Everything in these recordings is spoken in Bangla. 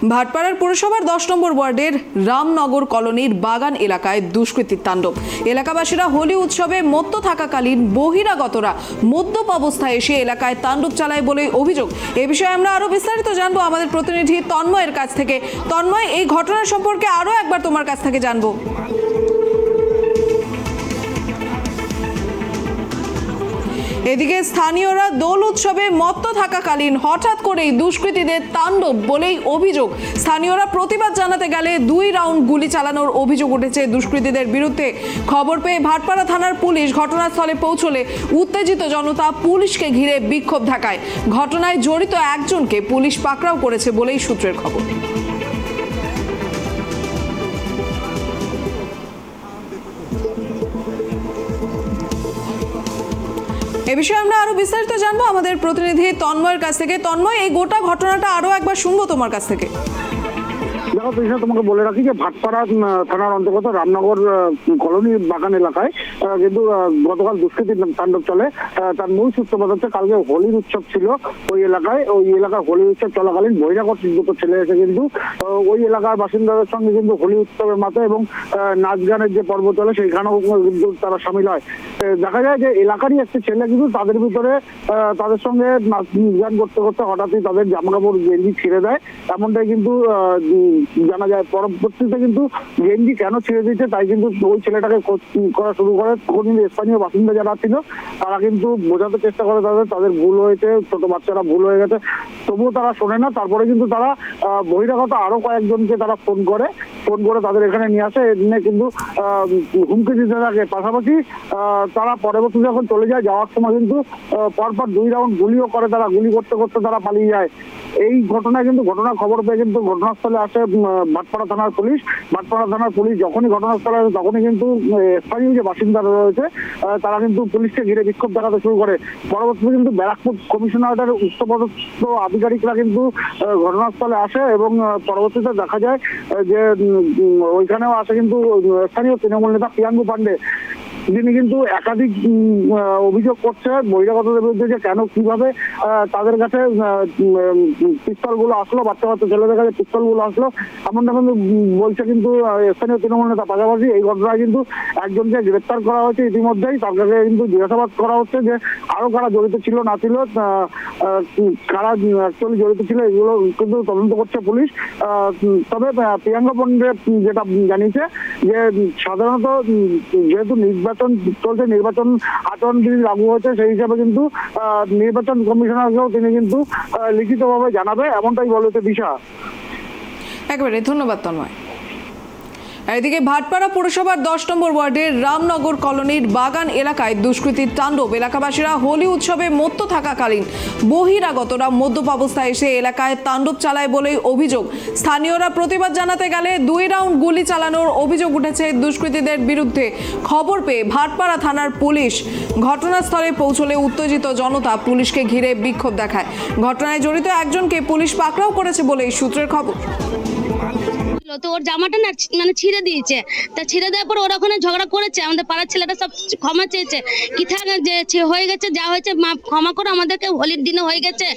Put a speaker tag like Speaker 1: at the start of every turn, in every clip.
Speaker 1: ভাটপাড়ার পুরসভার 10 নম্বর ওয়ার্ডের রামনগর কলোনির বাগান এলাকায় দুষ্কৃতীর তাণ্ডব। এলাকাবাসীরা হোলি উৎসবে মত্ত থাকাকালীন বহিরাগতরা মদ্যপ অবস্থায় এসে এলাকায় তাণ্ডব চালায় বলে অভিযোগ। এ বিষয়ে আমরা আরো বিস্তারিত জানবো আমাদের প্রতিনিধি তন্ময়ের কাছ থেকে। তন্ময়, এই ঘটনা সম্পর্কে আরো একবার তোমার কাছ থেকে জানবো। এদিকে স্থানীয়রা দোল উৎসবে মত্ত থাকাকালীন হঠাৎ করেই দুষ্কৃতীদের তাণ্ডব বলেই অভিযোগ। স্থানীয়রা প্রতিবাদ জানাতে গেলে 2 রাউন্ড গুলি চালানোর অভিযোগ উঠেছে দুষ্কৃতীদের বিরুদ্ধে। খবর পেয়ে ভাটপাড়া থানার পুলিশ ঘটনাস্থলে পৌঁছলে উত্তেজিত জনতা পুলিশকে ঘিরে বিক্ষোভ দেখায়। ঘটনায় জড়িত একজনকে পুলিশ পাকড়াও করেছে বলেই সূত্রের খবর। এ বিষয়ে আমরা আরো বিস্তারিত জানবো আমাদের প্রতিনিধি তন্ময়ের কাছ থেকে। তন্ময়, এই গোটা ঘটনাটা আরো একবার শুনবো তোমার কাছ থেকে।
Speaker 2: দেখো তৃষা, তোমাকে বলে রাখি যে ভাটপাড়া থানার অন্তর্গত রামনগর কলোনি বাগান এলাকায় কিন্তু গতকাল দুষ্কৃতীর তাণ্ডব চলে। তার মূল সূত্রপাত হচ্ছে কালকে হোলির উৎসব ছিল ওই এলাকায় হোলির উৎসব চলাকালীন বহিরাগত দুটো ছেলে এসে কিন্তু ওই এলাকার বাসিন্দাদের সঙ্গে কিন্তু হোলি উৎসবের মাথায় এবং নাচ গানের যে পর্ব চলে সেইখানেও কিন্তু তারা সামিল হয়। দেখা যায় যে এলাকারই একটি ছেলে কিন্তু তাদের ভিতরে তাদের সঙ্গে নাচ গান করতে করতে হঠাৎই তাদের জামা কাপড় গেঞ্জি ছিঁড়ে দেয়, এমনটাই কিন্তু জানা যায়। পরবর্তীতে কিন্তু গেঞ্জি কেন ছিঁড়ে দিচ্ছে তাই কিন্তু ওই ছেলেটাকে করা শুরু করে। তখন কিন্তু স্থানীয় বাসিন্দা যারা ছিল তারা কিন্তু বোঝাতে চেষ্টা করে তাদের ভুল হয়েছে, ছোট বাচ্চারা ভুল হয়ে গেছে, তবুও তারা শোনে না। তারপরে কিন্তু তারা বহিরাগত আরো কয়েকজনকে তারা ফোন করে তাদের এখানে নিয়ে আসে। এদিনে কিন্তু হুমকি দিতে থাকে। পাশাপাশি তারা পরবর্তী যখন চলে যায়, যাওয়ার সময় কিন্তু পরপর 2 রাউন্ড গুলিও করে। তারা গুলি করতে করতে তারা পালিয়ে যায়। এই ঘটনায় কিন্তু ঘটনার খবর পেয়ে কিন্তু ঘটনাস্থলে আসে ভাটপাড়া থানার পুলিশ। যখনই ঘটনাস্থলে আসে তখনই কিন্তু স্থানীয় যে বাসিন্দারা রয়েছে তারা কিন্তু পুলিশকে ঘিরে বিক্ষোভ দেখাতে শুরু করে। পরবর্তীতে কিন্তু ব্যারাকপুর কমিশনারেটের উচ্চপদস্থ আধিকারিকরা কিন্তু ঘটনাস্থলে আসে এবং পরবর্তীতে দেখা যায় যে ওইখানেও আসে কিন্তু স্থানীয় তৃণমূল নেতা প্রিয়াঙ্কু পান্ডে, যিনি কিন্তু একাধিক অভিযোগ করছে বহিরাগতদের বিরুদ্ধে যে কেন কিভাবে তাদের কাছে পিস্তলগুলো আসলো, বাচ্চা ছেলেদের কাছে পিস্তলগুলো আসলো, এমনটা কিন্তু বলছে কিন্তু স্থানীয় তৃণমূল নেতা। পাশাপাশি এই ঘটনায় কিন্তু একজনকে গ্রেপ্তার করা হয়েছে ইতিমধ্যেই। তার কাছে কিন্তু জিজ্ঞাসাবাদ করা হচ্ছে যে আরো কারা জড়িত ছিল না ছিল, কারা অ্যাকচুয়ালি জড়িত ছিল এগুলো কিন্তু তদন্ত করছে পুলিশ। তবে প্রিয়াঙ্কা পান্ডে যেটা জানিয়েছে যে সাধারণত যেহেতু নির্বাচন চলছে, নির্বাচন আচরণবিধি লাগু হয়েছে, সেই হিসাবে কিন্তু নির্বাচন কমিশনারকেও তিনি কিন্তু লিখিতভাবে জানাবে, এমনটাই বলেছে দিশা।
Speaker 1: একেবারে ধন্যবাদ তন্ময়। এদিকে ভাটপাড়া পুরসভার 10 নম্বর ওয়ার্ডের রামনগর কলোনির বাগান এলাকায় দুষ্কৃতীর তাণ্ডব। এলাকাবাসীরা হোলি উৎসবে মত্ত থাকাকালীন বহিরাগতরা মদ্যপ অবস্থায় এসে এলাকায় তাণ্ডব চালায় বলেই অভিযোগ। স্থানীয়রা প্রতিবাদ জানাতে গেলে 2 রাউন্ড গুলি চালানোর অভিযোগ উঠেছে দুষ্কৃতীদের বিরুদ্ধে। খবর পেয়ে ভাটপাড়া থানার পুলিশ ঘটনাস্থলে পৌঁছলে উত্তেজিত জনতা পুলিশকে ঘিরে বিক্ষোভ দেখায়। ঘটনায় জড়িত একজনকে পুলিশ পাকড়াও করেছে বলেই সূত্রের খবর।
Speaker 3: তো ওর জামাটা না মানে ছিঁড়ে দিয়েছে, তা ছিঁড়ে দেওয়ার পর ওরা ওখানে ঝগড়া করেছে। আমাদের পাড়ার ছেলেটা সব ক্ষমা চেয়েছে, কি থাকে যে হয়ে গেছে, যা হয়েছে মা ক্ষমা করো, আমাদেরকে হোলির দিনে হয়ে গেছে।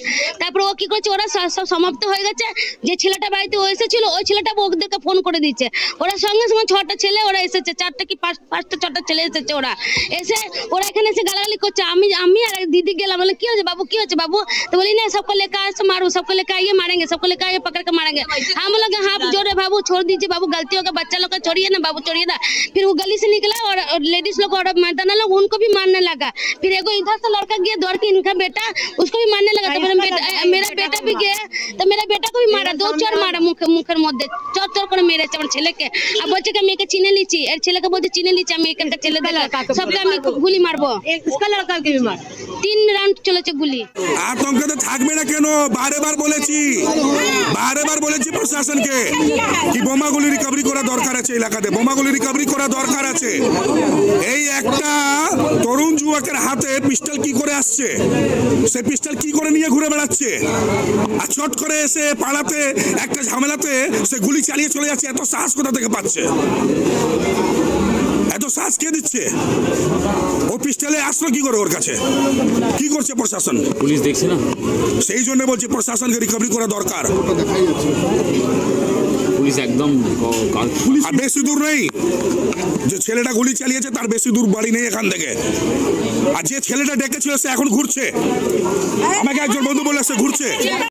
Speaker 3: তারপর ও কি করেছে, ওরা সব সমাপ্ত হয়ে গেছে। যে ছেলেটা বাড়িতে ও এসেছিল ওই ছেলেটা ওদেরকে ফোন করে দিচ্ছে। ওরা সঙ্গে সঙ্গে 6টা ছেলে ওরা এসেছে, 4টা কি 5টা 6টা ছেলে এসেছে। ওরা এখানে এসে গালাগালি করছে। আমি আর দিদি গেলাম, বলে কি হয়েছে বাবু, কি হয়েছে বাবু? তো বলি না सबको लेकर आए मारो, सबको लेकर आइए मारेंगे, सबको लेकर आइए पकड़ के मारेंगे। हम लोग हाथ जोड़े बाबू छोड़ दीजिए बाबू, गलती होगा, बच्चा लोग का छोड़िए ना बाबू, छोड़िए ना। फिर वो गली से निकला और लेडीज लोग और मर्दाना लोग उनको भी मारने लगा। फिर एगो इधर से लड़का गया दौड़ के, इनका बेटा उसको भी मारने लगा। तो मेरा बेटा भी गया, तो मेरा बेटा को भी मारा, 2 चोर मारा मुखेर मध्य, चोर করে মেরেছে আমার ছেলেকে। আর বলছে কি আমি একে চিনে লিছি, এর ছেলেকে বলছে চিনে লিছি আমি, এখানকার ছেলেদের সবকে আমি গুলি মারবো। इसका लड़का के भी मार 3 রাউন্ড চলেছে গুলি।
Speaker 4: আতঙ্কতে থাকবে না কেন? বারবার বলেছি প্রশাসনকে কি বোমাগুলি রিকভারি করা দরকার আছে, এলাকাতে বোমাগুলি রিকভারি করা দরকার আছে। এই একটা তরুণ যুবকের হাতে পিস্তল কি করে আসছে, সে পিস্তল কি করে নিয়ে ঘুরে বেড়াচ্ছে, আর চট করে এসে পাড়াতে একটা ঝামেলাতে সে গুলি চালিয়ে চলে যাচ্ছে। এত সাহস কোথা থেকে পাচ্ছে? এত সাহস কে দিচ্ছে? ও পিস্তলে আসলো কি করে ওর কাছে? কি করছে প্রশাসন?
Speaker 5: পুলিশ দেখছে না,
Speaker 4: সেই জন্য বলছি প্রশাসনকে রিকভারি করা দরকার।
Speaker 5: পুলিশ একদম
Speaker 4: আর বেশি দূর নেই, যে ছেলেটা গুলি চালিয়েছে তার বেশি দূর বাড়ি নেই এখান থেকে। আর যে ছেলেটা ডেকেছিল সে এখন ঘুরছে, আমাকে একজন বন্ধু বলে সে ঘুরছে।